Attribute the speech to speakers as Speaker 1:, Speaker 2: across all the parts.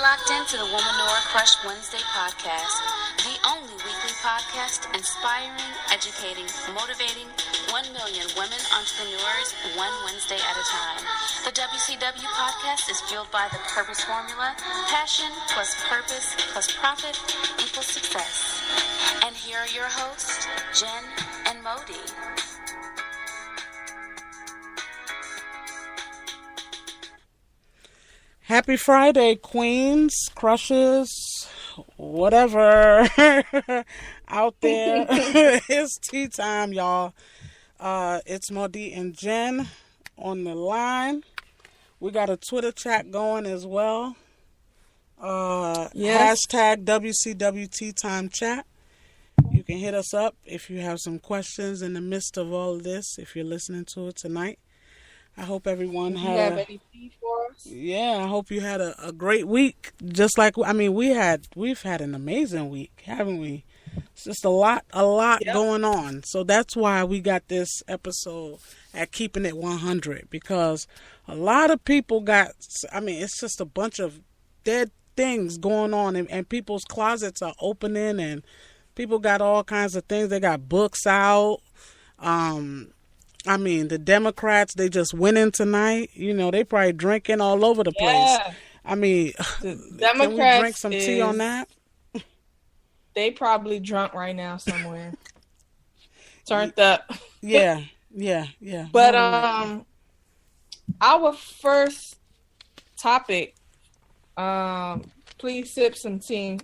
Speaker 1: locked into the Womanora Crush Wednesday podcast, the only weekly podcast inspiring, educating, motivating 1 million women entrepreneurs one Wednesday at a time. The WCW podcast is fueled by the Purpose Formula: passion plus purpose plus profit equals success. And here are your hosts, Jen and Modi.
Speaker 2: Happy Friday, queens, crushes, whatever out there. It's tea time, y'all. It's Modi and Jen on the line. We got a Twitter chat going as well.
Speaker 3: Yes.
Speaker 2: Hashtag WCW Tea Time Chat. You can hit us up if you have some questions in the midst of all of this, if you're listening to it tonight. I hope everyone
Speaker 3: Do you have any tea for us?
Speaker 2: Yeah, I hope you had a great week. Just like, I mean, we've had an amazing week, haven't we? It's just a lot
Speaker 3: Yep.
Speaker 2: going on. So that's why we got this episode at Keeping It 100, because a lot of people it's just a bunch of dead things going on, and people's closets are opening, and people got all kinds of things. They got books out. The Democrats, they just winning tonight. You know, they probably drinking all over the place.
Speaker 3: Yeah.
Speaker 2: I mean,
Speaker 3: The
Speaker 2: can we
Speaker 3: Democrats
Speaker 2: drink some tea on that?
Speaker 3: They probably drunk right now somewhere. Turned up.
Speaker 2: Yeah.
Speaker 3: But our first topic, please sip some tea,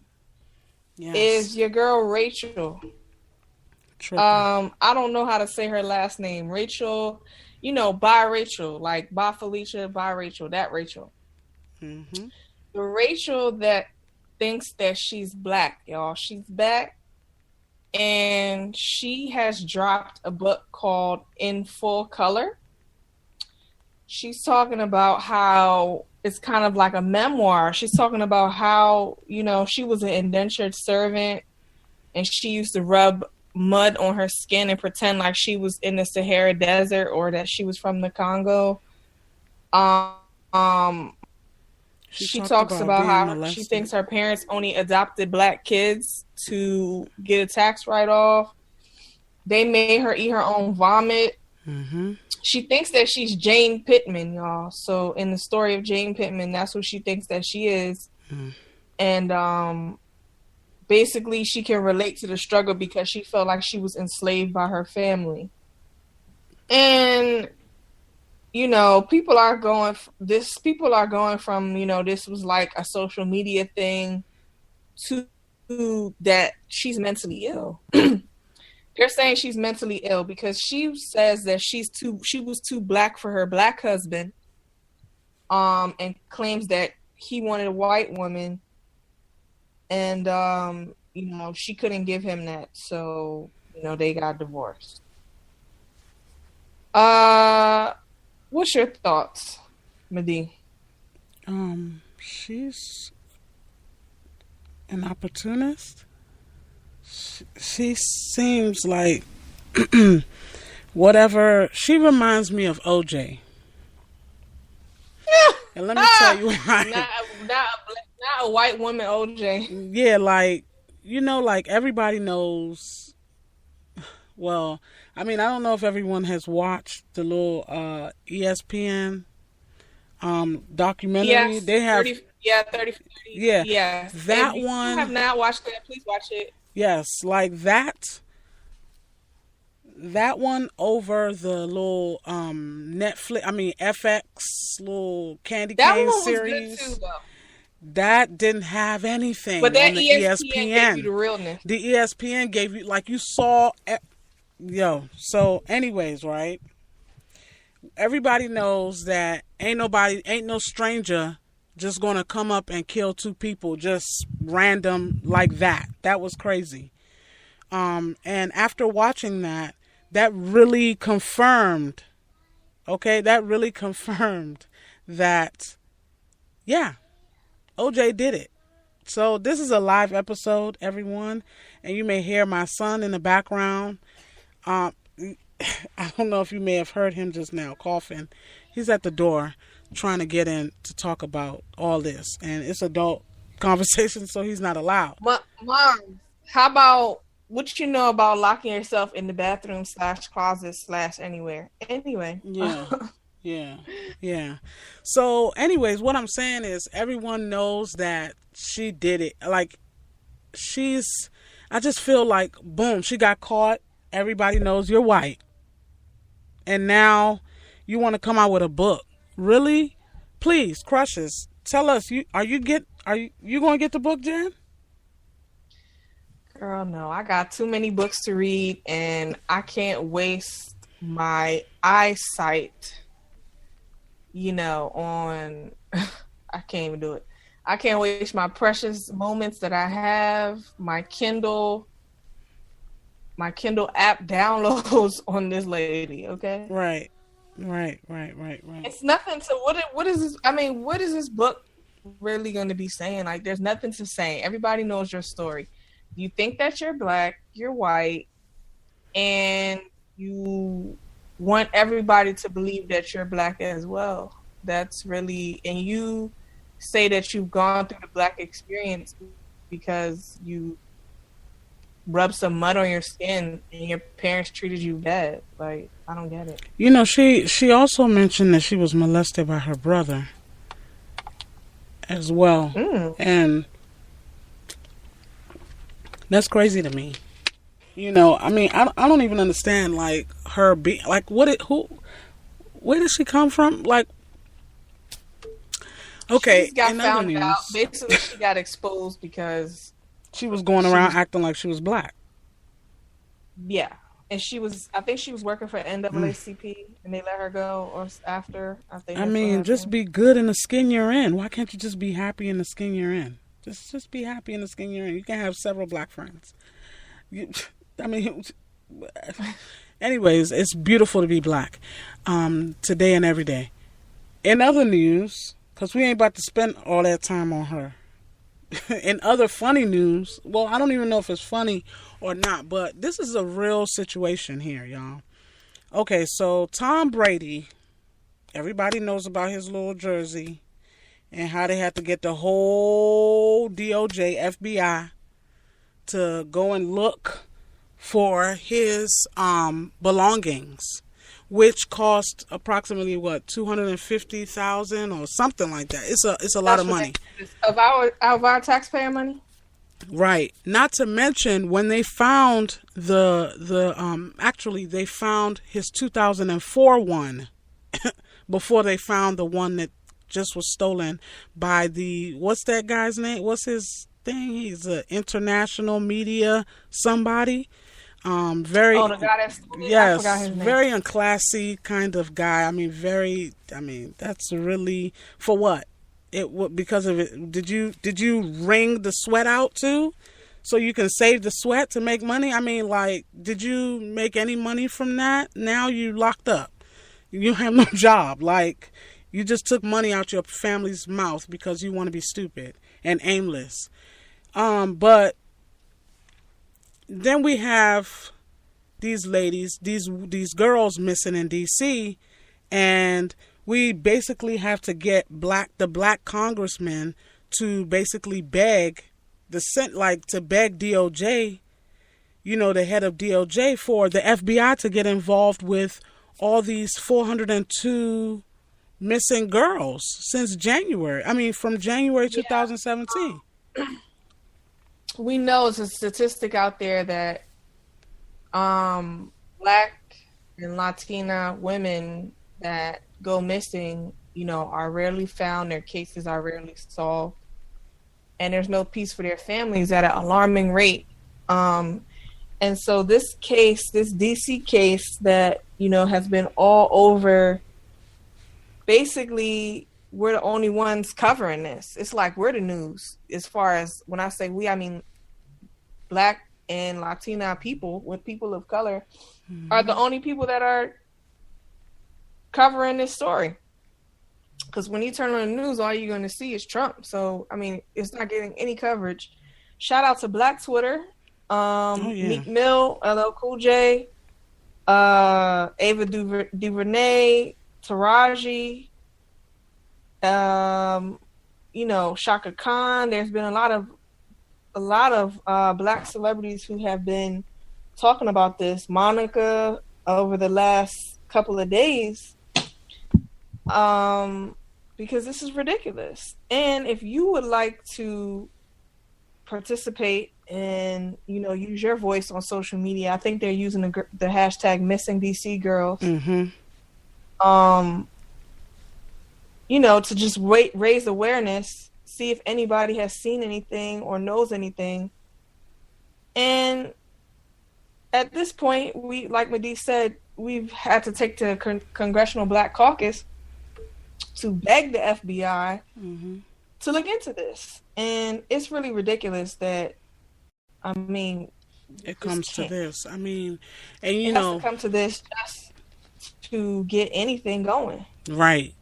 Speaker 2: Yes.
Speaker 3: is your girl Rachel.
Speaker 2: Tripping.
Speaker 3: I don't know how to say her last name. Rachel, by Rachel, like by Felicia, by Rachel, that Rachel.
Speaker 2: Mm-hmm.
Speaker 3: The Rachel that thinks that she's black, y'all. She's back, and she has dropped a book called In Full Color. She's talking about how it's kind of like a memoir. She's talking about how, she was an indentured servant, and she used to rub mud on her skin and pretend like she was in the Sahara Desert or that she was from the Congo. She talks about how
Speaker 2: molested.
Speaker 3: she thinks her parents only adopted black kids to get a tax write-off. They made her eat her own vomit.
Speaker 2: Mm-hmm.
Speaker 3: She thinks that she's Jane Pittman, y'all. So in the story of Jane Pittman, that's who she thinks that she is.
Speaker 2: Mm.
Speaker 3: And basically she can relate to the struggle because she felt like she was enslaved by her family. And people are going from, this was like a social media thing to that she's mentally ill. They're saying she's mentally ill because she says that she was too black for her black husband, and claims that he wanted a white woman, and she couldn't give him that, so they got divorced. What's your thoughts, Madi?
Speaker 2: She's an opportunist. She seems like whatever. She reminds me of OJ. And let me tell you why.
Speaker 3: Not a white woman, OJ.
Speaker 2: Yeah, like everybody knows. Well, I don't know if everyone has watched the little ESPN documentary.
Speaker 3: Yes,
Speaker 2: they have
Speaker 3: 30.
Speaker 2: Yeah,
Speaker 3: Yes.
Speaker 2: that
Speaker 3: If you
Speaker 2: one.
Speaker 3: have not watched that, please watch it.
Speaker 2: Yes, like that one over the little Netflix, FX little candy
Speaker 3: That
Speaker 2: cane
Speaker 3: one was
Speaker 2: series.
Speaker 3: good too, though.
Speaker 2: That didn't have anything.
Speaker 3: But that
Speaker 2: on the
Speaker 3: ESPN gave you the realness.
Speaker 2: The ESPN gave you, like, you saw. So anyways, right? Everybody knows that ain't no stranger just gonna come up and kill two people just random like that. That was crazy. And after watching that really confirmed, that, yeah, OJ did it. So this is a live episode, everyone, and you may hear my son in the background. I don't know if you may have heard him just now coughing. He's at the door trying to get in to talk about all this, and it's adult conversation, so he's not allowed.
Speaker 3: Mom, how about what you know about locking yourself in the bathroom / closet / anywhere? Anyway.
Speaker 2: Yeah. Yeah. So, anyways, what I'm saying is everyone knows that she did it. Like, I just feel like, boom, she got caught. Everybody knows you're white. And now you want to come out with a book. Really? Please, Crushes, tell us, are you going to get the book, Jen?
Speaker 3: Girl, no. I got too many books to read, and I can't waste my eyesight, on... I can't even do it. I can't waste my precious moments that I have, my Kindle app downloads on this lady, okay?
Speaker 2: Right.
Speaker 3: It's nothing to... What is this... I mean, what is this book really going to be saying? Like, there's nothing to say. Everybody knows your story. You think that you're black, you're white, and you want everybody to believe that you're black as well. That's really... And you say that you've gone through the black experience because you rubbed some mud on your skin and your parents treated you bad. Like, I don't get it.
Speaker 2: She also mentioned that she was molested by her brother as well. And that's crazy to me. I mean, I don't even understand, like, her be like, where did she come from? Like, okay,
Speaker 3: she got found out. Basically, she got exposed because
Speaker 2: she was going around acting like she was black.
Speaker 3: Yeah, and I think she was working for NAACP, and they let her go, or after. I
Speaker 2: mean, just be good in the skin you're in. Why can't you just be happy in the skin you're in? Just be happy in the skin you're in. You can have several black friends. Anyways, it's beautiful to be black, today and every day. In other news, because we ain't about to spend all that time on her. In other funny news, well, I don't even know if it's funny or not, but this is a real situation here, y'all. Okay, so Tom Brady, everybody knows about his little jersey and how they had to get the whole DOJ, FBI to go and look for his belongings, which cost approximately $250,000 or something like that. It's a lot of money
Speaker 3: of our taxpayer money.
Speaker 2: Right. Not to mention when they found actually they found his 2004 one before they found the one that just was stolen by what's that guy's name? What's his thing? He's an international media somebody. The guy that's... Yes, I forgot his name. Very unclassy kind of guy. That's really... For what? Because of it. Did you wring the sweat out too? So you can save the sweat to make money? Did you make any money from that? Now you locked up. You have no job. You just took money out your family's mouth because you want to be stupid and aimless. But then we have these ladies, these girls missing in DC, and we basically have to get the black congressman to basically beg beg DOJ, the head of DOJ, for the FBI to get involved with all these 402 missing girls since January. From January 2017.
Speaker 3: We know it's a statistic out there that black and Latina women that go missing, are rarely found. Their cases are rarely solved, and there's no peace for their families at an alarming rate. And so this DC case that has been all over. Basically, we're the only ones covering this. It's like we're the news. As far as when I say we, I mean black and Latina people, with people of color, are the only people that are covering this story. Because when you turn on the news, all you're going to see is Trump. So, it's not getting any coverage. Shout out to Black Twitter, Meek Mill, LL Cool J, Ava DuVernay, Taraji, Shaka Khan. There's been a lot of black celebrities who have been talking about this. Monica over the last couple of days, because this is ridiculous. And if you would like to participate and use your voice on social media, I think they're using the hashtag Missing DC Girls.
Speaker 2: Mm-hmm.
Speaker 3: To just raise awareness, see if anybody has seen anything or knows anything. And at this point, we, like Madi said, we've had to take to Congressional Black Caucus to beg the FBI to look into this. And it's really ridiculous that,
Speaker 2: it comes to this. And
Speaker 3: it has to come to this just to get anything going.
Speaker 2: Right.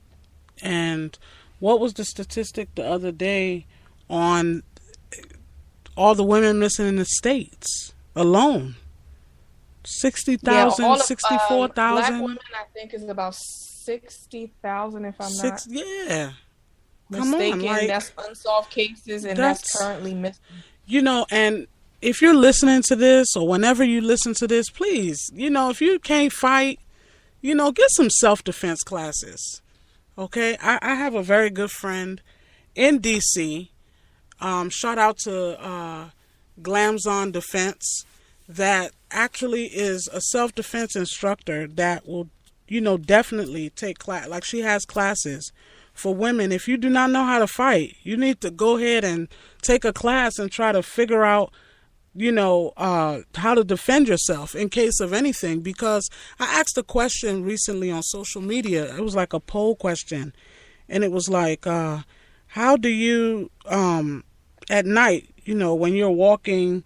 Speaker 2: And what was the statistic the other day on all the women missing in the States alone? 60,000, 64,000.
Speaker 3: Black women, I think, is about 60,000, if I'm not
Speaker 2: mistaken.
Speaker 3: Come on, that's unsolved cases, and that's currently missing.
Speaker 2: And if you're listening to this, or whenever you listen to this, please, if you can't fight, get some self-defense classes. Okay, I have a very good friend in DC. Shout out to Glamzon Defense, that actually is a self-defense instructor that will, definitely take class. Like, she has classes for women. If you do not know how to fight, you need to go ahead and take a class and try to figure out, how to defend yourself in case of anything. Because I asked a question recently on social media. It was like a poll question, and it was like, how do you, at night, when you're walking,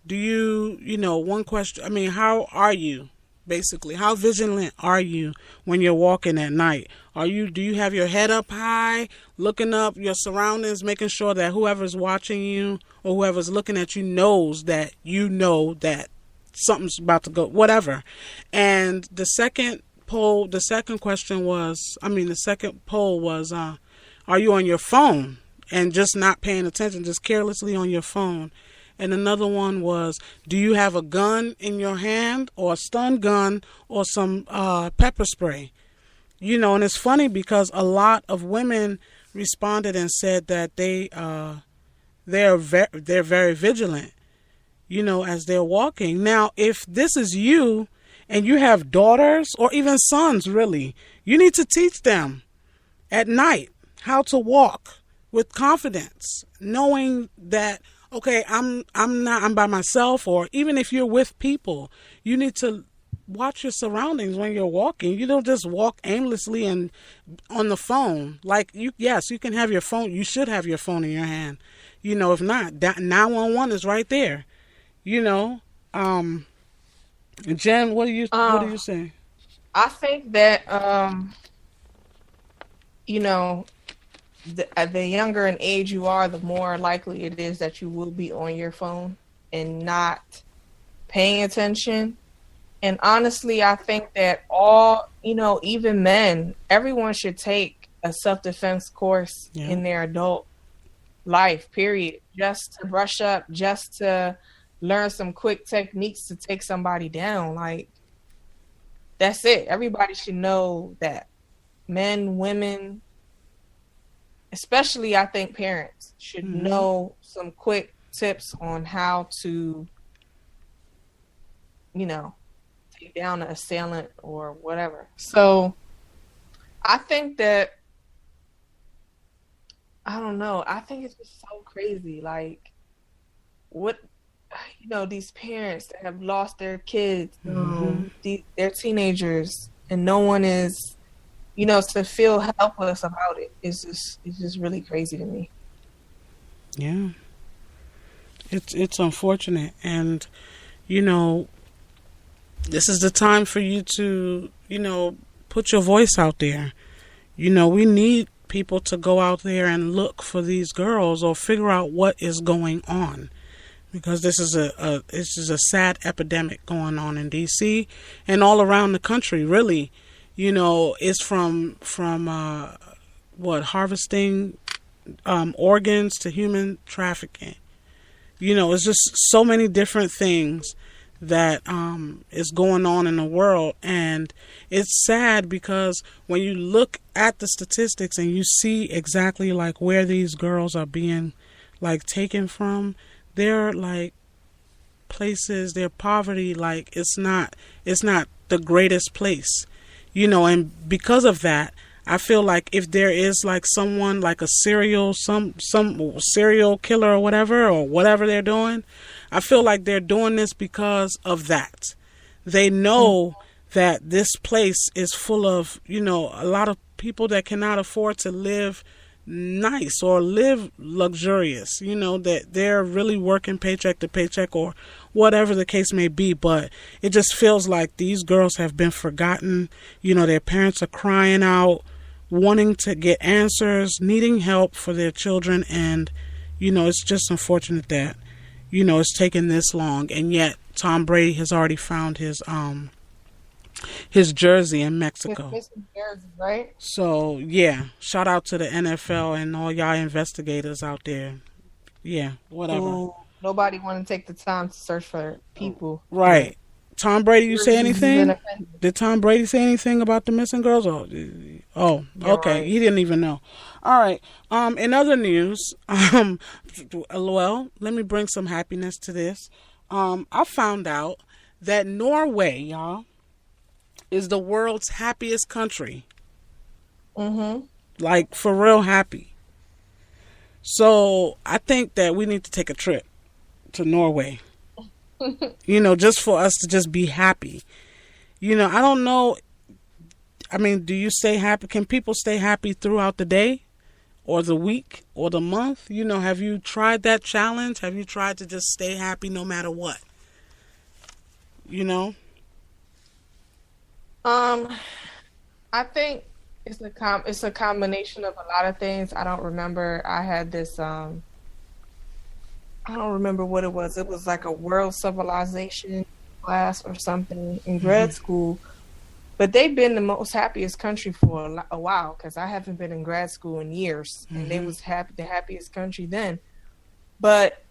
Speaker 2: do you, one question, how are you? Basically, how vigilant are you when you're walking at night? Do you have your head up high, looking up your surroundings, making sure that whoever's watching you or whoever's looking at you knows that that something's about to go, whatever. And the second poll was, are you on your phone and just not paying attention, just carelessly on your phone? And another one was, do you have a gun in your hand, or a stun gun, or some pepper spray? And it's funny because a lot of women responded and said that they're very vigilant, as they're walking. Now, if this is you and you have daughters or even sons, really, you need to teach them at night how to walk with confidence, knowing that, okay, I'm by myself, or even if you're with people, you need to watch your surroundings when you're walking. You don't just walk aimlessly and on the phone. Like, you can have your phone. You should have your phone in your hand. If not, that 911 is right there. Jen, what do you say?
Speaker 3: I think that the younger in age you are, the more likely it is that you will be on your phone and not paying attention. And honestly, I think that even men, everyone should take a self-defense course in their adult life, period. Just to brush up, just to learn some quick techniques to take somebody down. Like, that's it. Everybody should know that. Men, women, especially, I think parents should know some quick tips on how to, take down an assailant or whatever. So I think that, I don't know, I think it's just so crazy. Like, what, these parents that have lost their kids, they're teenagers, and no one is, to feel helpless about it. It's just really crazy to me.
Speaker 2: Yeah. It's unfortunate. And, this is the time for you to, put your voice out there. We need people to go out there and look for these girls or figure out what is going on. Because this is a sad epidemic going on in DC and all around the country, really. It's from harvesting organs to human trafficking. It's just so many different things that is going on in the world, and it's sad because when you look at the statistics and you see exactly like where these girls are being like taken from, they're like places, their poverty, like it's not the greatest place, and because of that, I feel like if there is like someone like a some serial killer or whatever they're doing, I feel like they're doing this because of that. They know that this place is full of, a lot of people that cannot afford to live nice or live luxurious, that they're really working paycheck to paycheck or whatever the case may be. But it just feels like these girls have been forgotten. Their parents are crying out, wanting to get answers, needing help for their children, and it's just unfortunate that it's taken this long, and yet Tom Brady has already found his jersey in Mexico.
Speaker 3: His jersey, right?
Speaker 2: So yeah, shout out to the NFL and all y'all investigators out there. Yeah, whatever.
Speaker 3: Ooh, nobody want to take the time to search for people.
Speaker 2: Right. Tom Brady, you say anything? Did Tom Brady say anything about the missing girls? Oh, okay. Right. He didn't even know. All right. In other news, well, let me bring some happiness to this. I found out that Norway, y'all, is the world's happiest country.
Speaker 3: Mm-hmm.
Speaker 2: Like, for real happy. So I think that we need to take a trip to Norway. Just for us to just be happy. I don't know. I mean, do you stay happy? Can people stay happy throughout the day or the week or the month? Have you tried that challenge? Have you tried to just stay happy no matter what?
Speaker 3: I think it's a combination of a lot of things. I don't remember. I had this I don't remember what it was. It was like a world civilization class or something in grad school. But they've been the most happiest country for a while, because I haven't been in grad school in years, and they was the happiest country then. But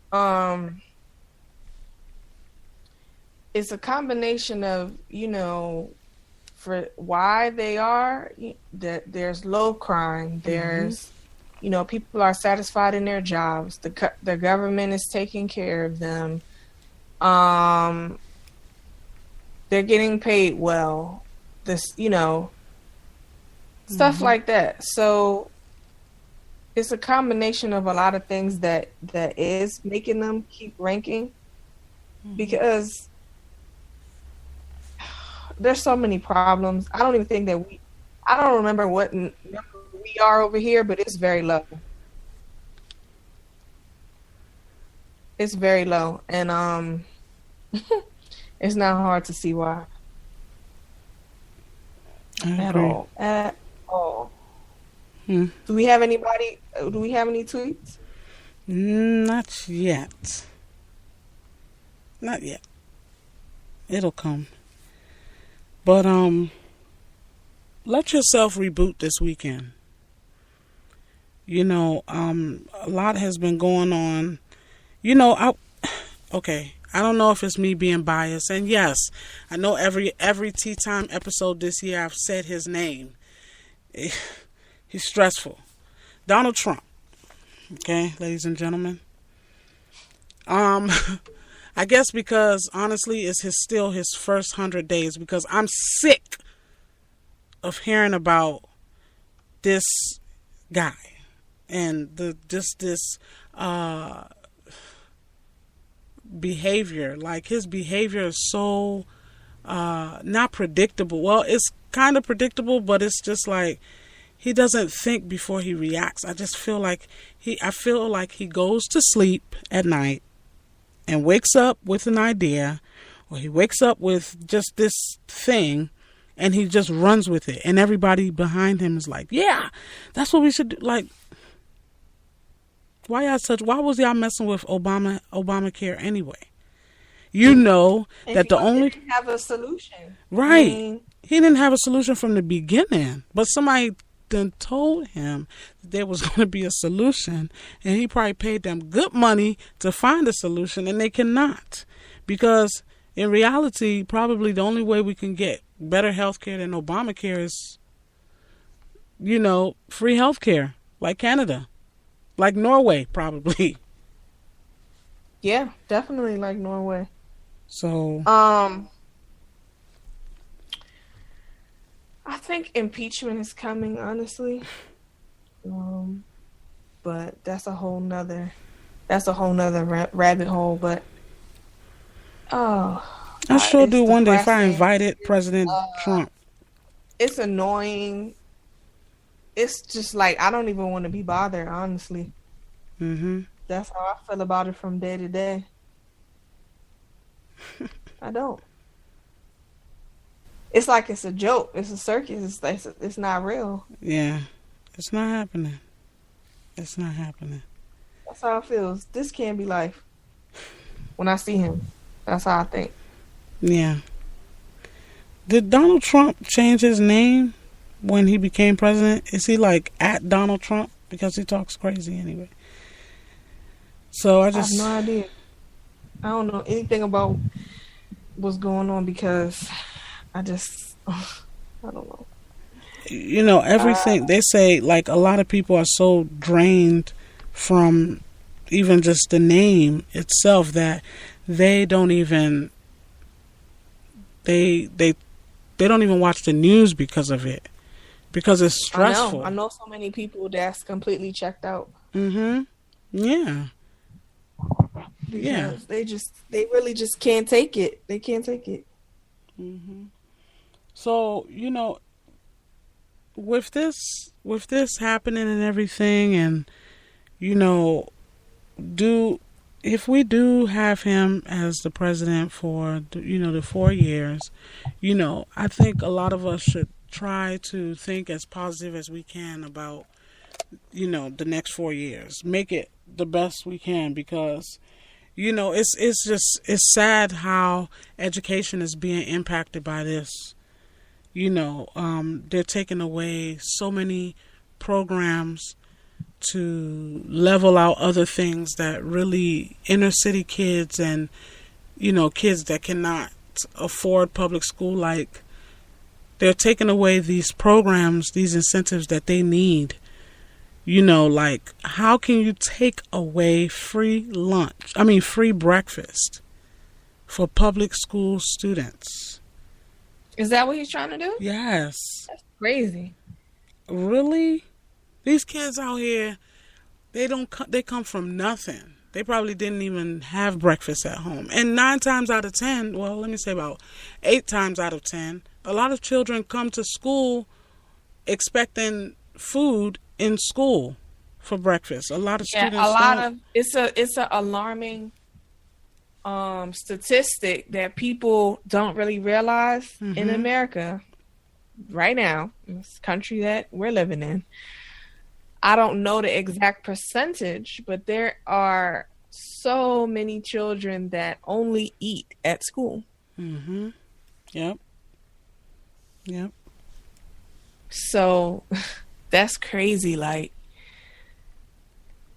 Speaker 3: it's a combination of, for why they are, that there's low crime, there's people are satisfied in their jobs. The government is taking care of them. They're getting paid well. Stuff like that. So it's a combination of a lot of things that is making them keep ranking, because there's so many problems. I don't even think that I don't remember what number we are over here, but it's very low. It's very low, and it's not hard to see why. At all. Do we have any tweets?
Speaker 2: Not yet. It'll come. But let yourself reboot this weekend. A lot has been going on. I don't know if it's me being biased. And yes, I know every Tea Time episode this year I've said his name. He's stressful. Donald Trump. Okay, ladies and gentlemen. I guess because honestly it's still his first 100 days, because I'm sick of hearing about this guy and this behavior. Like, his behavior is so not predictable. Well, it's kind of predictable, but it's just like he doesn't think before he reacts. I just feel like he goes to sleep at night and wakes up with an idea, or he wakes up with just this thing and he just runs with it, and everybody behind him is like, yeah, that's what we should do. Like, why was y'all messing with Obamacare anyway? That the only
Speaker 3: didn't have a solution.
Speaker 2: Right. He didn't have a solution from the beginning, but somebody then told him that there was going to be a solution, and he probably paid them good money to find a solution, and they cannot. Because in reality, probably the only way we can get better health care than Obamacare is, free health care, like Canada, like Norway, probably.
Speaker 3: Yeah, definitely like Norway.
Speaker 2: So,
Speaker 3: I think impeachment is coming, honestly. But that's a whole nother rabbit hole. But
Speaker 2: I sure do wonder if I invited President Trump.
Speaker 3: It's annoying. It's just like I don't even want to be bothered, honestly. That's how I feel about it from day to day. I don't. It's like it's a joke. It's a circus. It's not real.
Speaker 2: Yeah. It's not happening. It's not happening.
Speaker 3: That's how it feels. This can't be life. When I see him, that's how I think.
Speaker 2: Yeah. Did Donald Trump change his name when he became president? Is he like at Donald Trump? Because he talks crazy anyway. So I have
Speaker 3: no idea. I don't know anything about what's going on because I don't know.
Speaker 2: Everything they say, like a lot of people are so drained from even just the name itself that they don't even they don't even watch the news because of it, because it's stressful.
Speaker 3: I know so many people that's completely checked out.
Speaker 2: Yeah.
Speaker 3: Because they really just can't take it. They can't take it.
Speaker 2: So, with this happening and everything, and if we do have him as the president for the 4 years, I think a lot of us should try to think as positive as we can about the next 4 years. Make it the best we can, because it's sad how education is being impacted by this. They're taking away so many programs to level out other things that really inner city kids and, kids that cannot afford public school, like they're taking away these programs, these incentives that they need. Like, how can you take away free breakfast for public school students?
Speaker 3: Is that what he's trying to do?
Speaker 2: Yes.
Speaker 3: That's crazy.
Speaker 2: Really? These kids out here, they come from nothing. They probably didn't even have breakfast at home. And 9 times out of 10, well, let me say about 8 times out of 10, a lot of children come to school expecting food in school for breakfast. A lot of students
Speaker 3: it's a alarming statistic that people don't really realize in America right now, in this country that we're living in. I don't know the exact percentage, but there are so many children that only eat at school.
Speaker 2: Yep.
Speaker 3: So that's crazy. Like,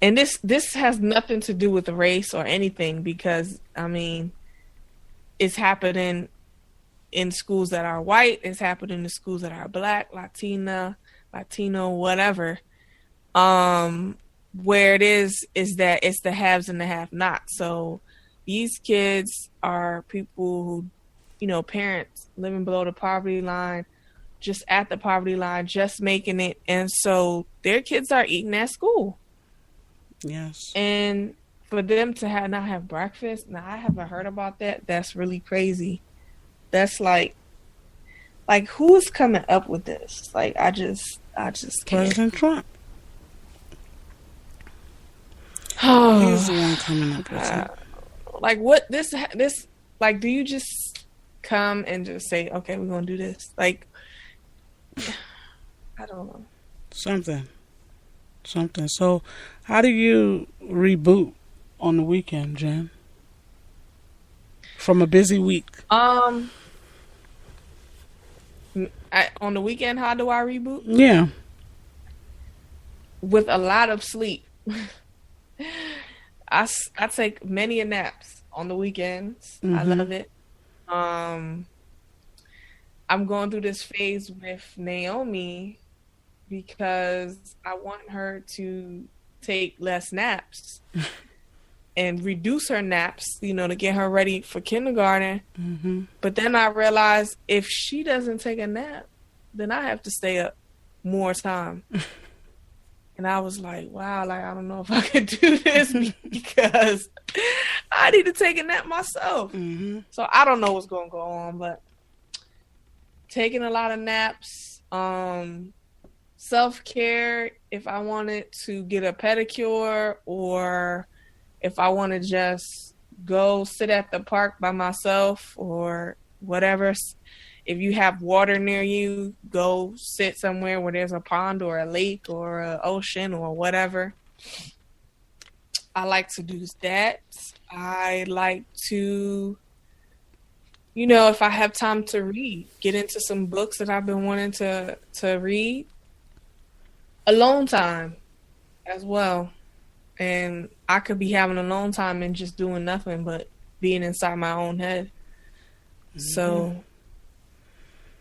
Speaker 3: and this has nothing to do with race or anything, because it's happening in schools that are white. It's happening in schools that are black, Latino, whatever. Where it is that it's the haves and the have-nots. So these kids are people who, parents living below the poverty line, just at the poverty line, just making it. And so their kids are eating at school.
Speaker 2: Yes.
Speaker 3: And for them to not have breakfast, now I haven't heard about that. That's really crazy. That's like who's coming up with this? Like, I just can't.
Speaker 2: President Trump. He's the one coming up with it.
Speaker 3: Like, what this like, do you just come and just say, okay, we're gonna do this? Like, I don't know. Something.
Speaker 2: So, how do you reboot on the weekend, Jen? From a busy week.
Speaker 3: On the weekend, how do I reboot?
Speaker 2: Yeah.
Speaker 3: with a lot of sleep. I take many a naps on the weekends. I love it. I'm going through this phase with Naomi because I want her to take less naps and reduce her naps, to get her ready for kindergarten. But then I realized if she doesn't take a nap, then I have to stay up more time. And I was like, wow, I don't know if I could do this because I need to take a nap myself. So I don't know what's going to go on, but taking a lot of naps, self-care, if I wanted to get a pedicure or if I want to just go sit at the park by myself or whatever. If you have water near you, go sit somewhere where there's a pond or a lake or an ocean or whatever. I like to do that. I like to, if I have time to read, get into some books that I've been wanting to read. Alone time as well. And I could be having alone time and just doing nothing but being inside my own head. So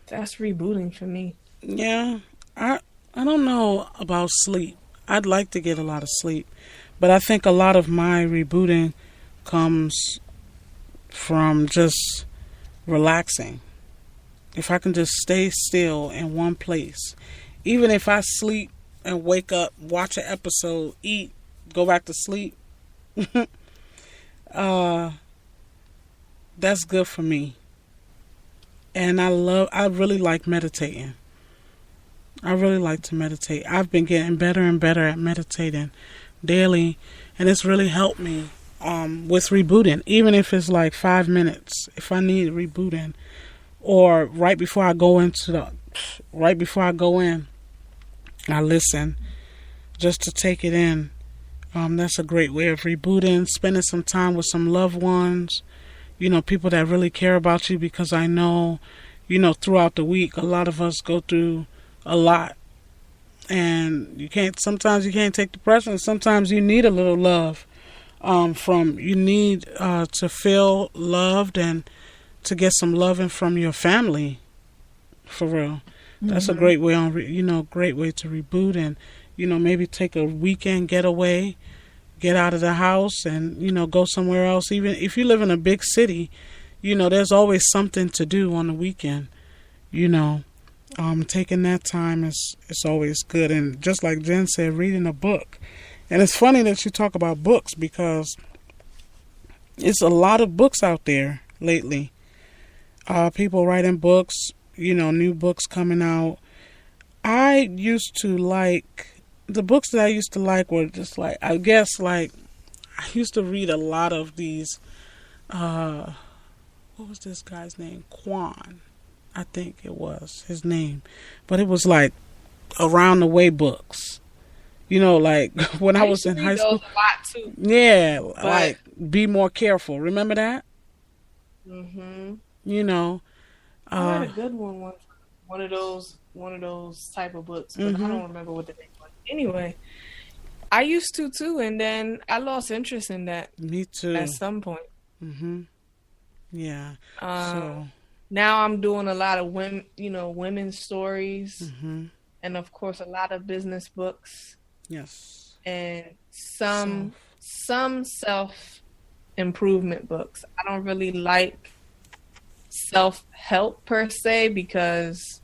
Speaker 3: that's rebooting for me.
Speaker 2: Yeah, I don't know about sleep. I'd like to get a lot of sleep, but I think a lot of my rebooting comes from just relaxing. If I can just stay still in one place, even if I sleep and wake up, watch an episode, eat, go back to sleep, that's good for me. And I really like meditating. I really like to meditate. I've been getting better and better at meditating daily, and it's really helped me with rebooting, even if it's like 5 minutes. If I need rebooting, or right before I go in, I listen just to take it in. That's a great way of rebooting, spending some time with some loved ones, people that really care about you, because I know, throughout the week, a lot of us go through a lot, and sometimes you can't take the pressure. Sometimes you need a little love, you need to feel loved and to get some loving from your family, for real. That's a great way great way to reboot, and, maybe take a weekend getaway, get out of the house and, go somewhere else. Even if you live in a big city, there's always something to do on the weekend. Taking that time is always good. And just like Jen said, reading a book. And it's funny that you talk about books, because it's a lot of books out there lately. People writing books, new books coming out. The books that I used to like were just I used to read a lot of these, what was this guy's name? Quan, I think it was his name. But it was around the way books. When I was in high school.
Speaker 3: A lot too.
Speaker 2: Yeah, Be More Careful. Remember that?
Speaker 3: Mm-hmm.
Speaker 2: I
Speaker 3: had a good one once. One of those type of books, but I don't remember what the name was. Anyway, I used to too, and then I lost interest in that.
Speaker 2: Me too.
Speaker 3: At some point.
Speaker 2: Yeah.
Speaker 3: Now I'm doing a lot of women's stories, and of course a lot of business books.
Speaker 2: Yes.
Speaker 3: And some self improvement books. I don't really like self-help per se, because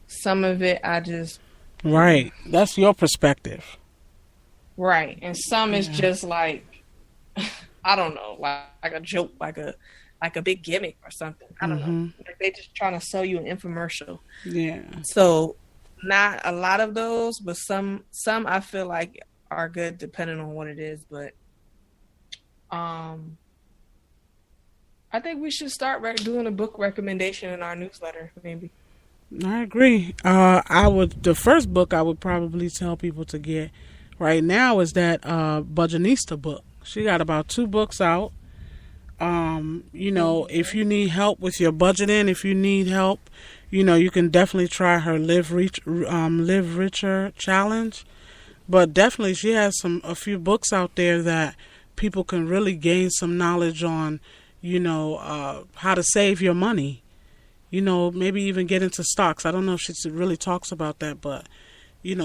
Speaker 3: some of it I just...
Speaker 2: Right. That's your perspective.
Speaker 3: Right. And some is just I don't know, like a joke, like a big gimmick or something. I don't know. They just trying to sell you an infomercial.
Speaker 2: Yeah.
Speaker 3: So not a lot of those, but some I feel like are good depending on what it is. But I think we should start doing a book recommendation in our newsletter, maybe.
Speaker 2: I agree. The first book I would probably tell people to get right now is that Budgetnista book. She got about 2 books out. If you need help with your budgeting, if you need help, you can definitely try her Live Richer challenge. But definitely, she has a few books out there that people can really gain some knowledge on. How to save your money. Maybe even get into stocks. I don't know if she really talks about that, but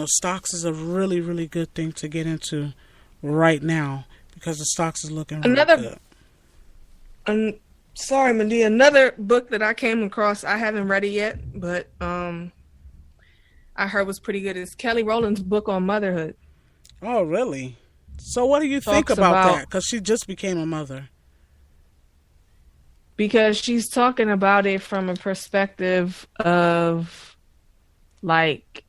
Speaker 2: stocks is a really, really good thing to get into right now because the stocks is looking really good.
Speaker 3: Sorry, Medea. Another book that I came across, I haven't read it yet, but I heard was pretty good. Is Kelly Rowland's book on motherhood.
Speaker 2: Oh, really? So what do you think about that? Because she just became a mother.
Speaker 3: Because she's talking about it from a perspective of, like,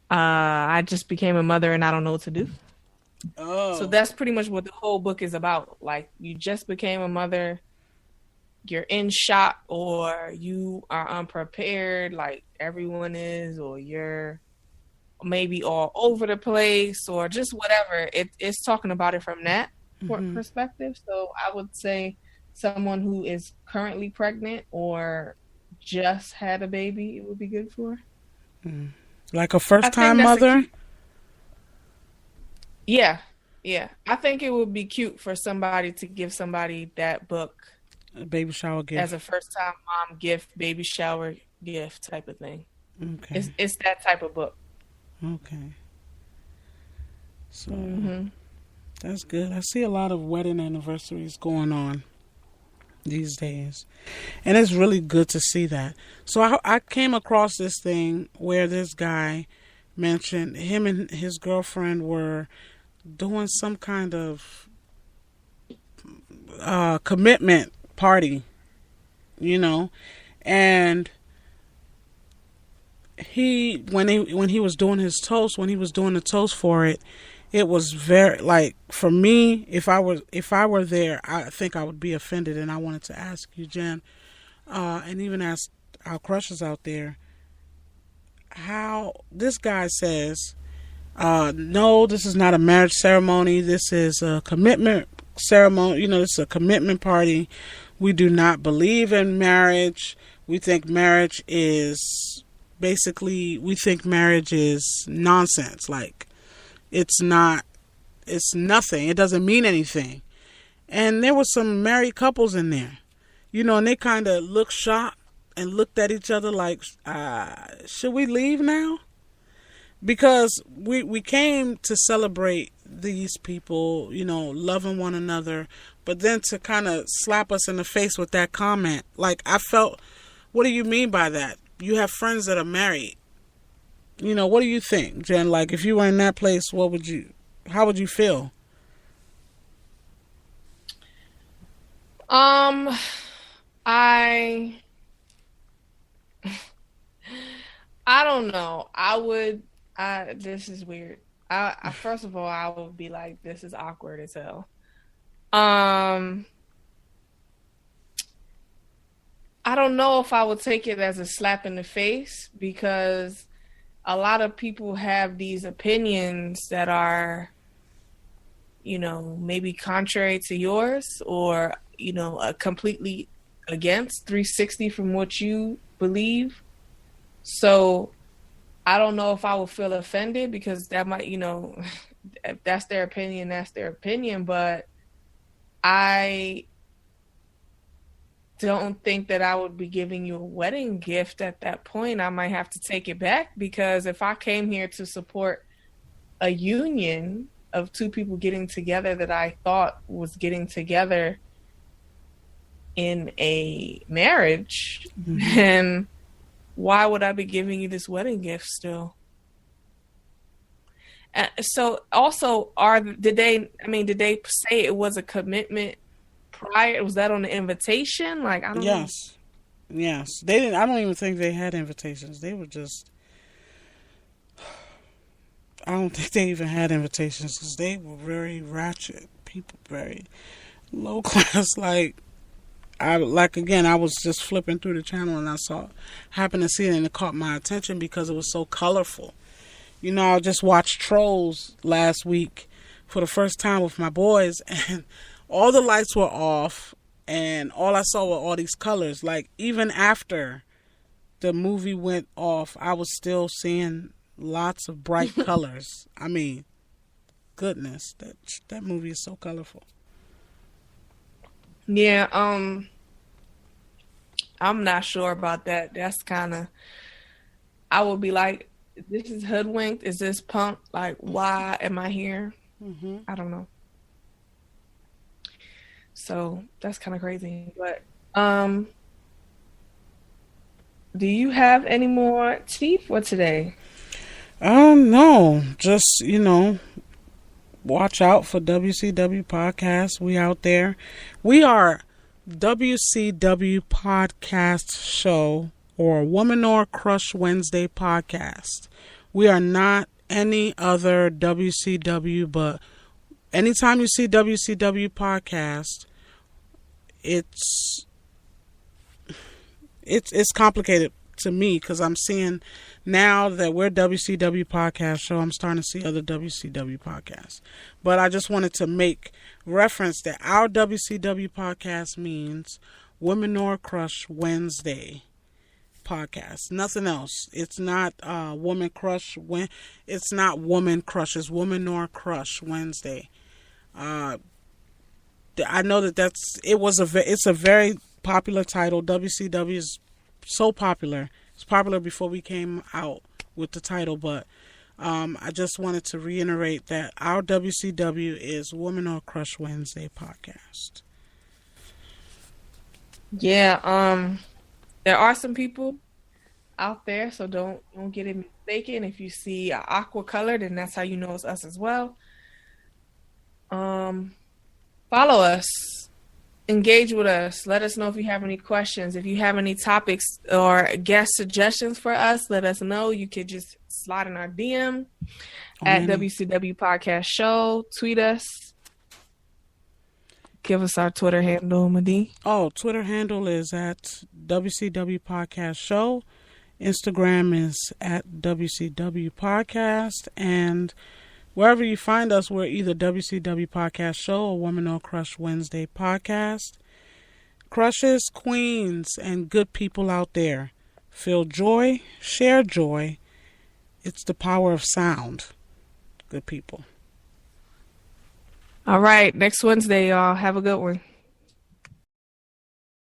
Speaker 3: I just became a mother and I don't know what to do.
Speaker 2: Oh.
Speaker 3: So that's pretty much what the whole book is about. Like, you just became a mother, you're in shock, or you are unprepared like everyone is, or you're maybe all over the place, or just whatever. It's talking about it from that perspective. So I would say someone who is currently pregnant or just had a baby, it would be good for.
Speaker 2: Like a first-time mother?
Speaker 3: Yeah. I think it would be cute for somebody to give somebody that book.
Speaker 2: A baby shower gift.
Speaker 3: As a first-time mom gift, baby shower gift type of thing.
Speaker 2: Okay.
Speaker 3: It's that type of book.
Speaker 2: Okay. So, that's good. I see a lot of wedding anniversaries going on these days, and it's really good to see that. So I came across this thing where this guy mentioned him and his girlfriend were doing some kind of commitment party, and when he was doing his toast, when he was doing the toast for it, it was very, like, for me, if I were there, I think I would be offended. And I wanted to ask you, Jen, and even ask our crushes out there, how this guy says, no, this is not a marriage ceremony. This is a commitment ceremony. This is a commitment party. We do not believe in marriage. We think marriage is nonsense. Like, it's nothing. It doesn't mean anything. And there were some married couples in there, and they kind of looked shocked and looked at each other like, should we leave now? Because we came to celebrate these people, loving one another, but then to kind of slap us in the face with that comment, like, I felt, what do you mean by that? You have friends that are married. What do you think, Jen? Like, if you were in that place, how would you feel?
Speaker 3: I don't know. This is weird. I first of all, I would be like, this is awkward as hell. I don't know if I would take it as a slap in the face, because a lot of people have these opinions that are, maybe contrary to yours, or, completely against 360 from what you believe. So I don't know if I would feel offended, because that might, if that's their opinion, that's their opinion. But I don't think that I would be giving you a wedding gift at that point. I might have to take it back, because if I came here to support a union of two people getting together that I thought was getting together in a marriage, then why would I be giving you this wedding gift still? So also, did they say it was a commitment prior? Was that on the invitation? Like, I don't know.
Speaker 2: Yes. They didn't. I don't even think they had invitations. They were just. I don't think they even had invitations, because they were very ratchet people, very low class. I was just flipping through the channel and I happened to see it, and it caught my attention because it was so colorful. I just watched Trolls last week for the first time with my boys, and all the lights were off, and all I saw were all these colors. Like, even after the movie went off, I was still seeing lots of bright colors. I mean, goodness, that movie is so colorful.
Speaker 3: Yeah, I'm not sure about that. That's kind of, I would be like, this is hoodwinked. Is this punk? Like, why am I here?
Speaker 2: Mm-hmm.
Speaker 3: I don't know. So that's kind of crazy. But do you have any more tea for today?
Speaker 2: No, just, watch out for WCW Podcast. We out there. We are WCW Podcast Show, or Womanor Crush Wednesday Podcast. We are not any other WCW, but anytime you see WCW Podcast, it's complicated to me, because I'm seeing now that we're WCW Podcast Show, I'm starting to see other WCW podcasts. But I just wanted to make reference that our WCW podcast means Womanor Crush Wednesday Podcast. Nothing else. It's not Woman Crush. It's not Woman Crush. It's Womanor Crush Wednesday. I know it's a very popular title. WCW is so popular. It's popular before we came out with the title, but I just wanted to reiterate that our WCW is Womanor Crush Wednesday Podcast.
Speaker 3: Yeah, there are some people out there, so don't get it mistaken. If you see an aqua color, then that's how you know it's us as well. Follow us, engage with us. Let us know if you have any questions. If you have any topics or guest suggestions for us, let us know. You could just slide in our DM at WCW Podcast Show. Tweet us. Give us our Twitter handle, Madi.
Speaker 2: Oh, Twitter handle is at WCW Podcast Show. Instagram is at WCW Podcast. And wherever you find us, we're either WCW Podcast Show or Womanor Crush Wednesday Podcast. Crushes, queens, and good people out there. Feel joy, share joy. It's the power of sound. Good people.
Speaker 3: All right. Next Wednesday, y'all. Have a good one.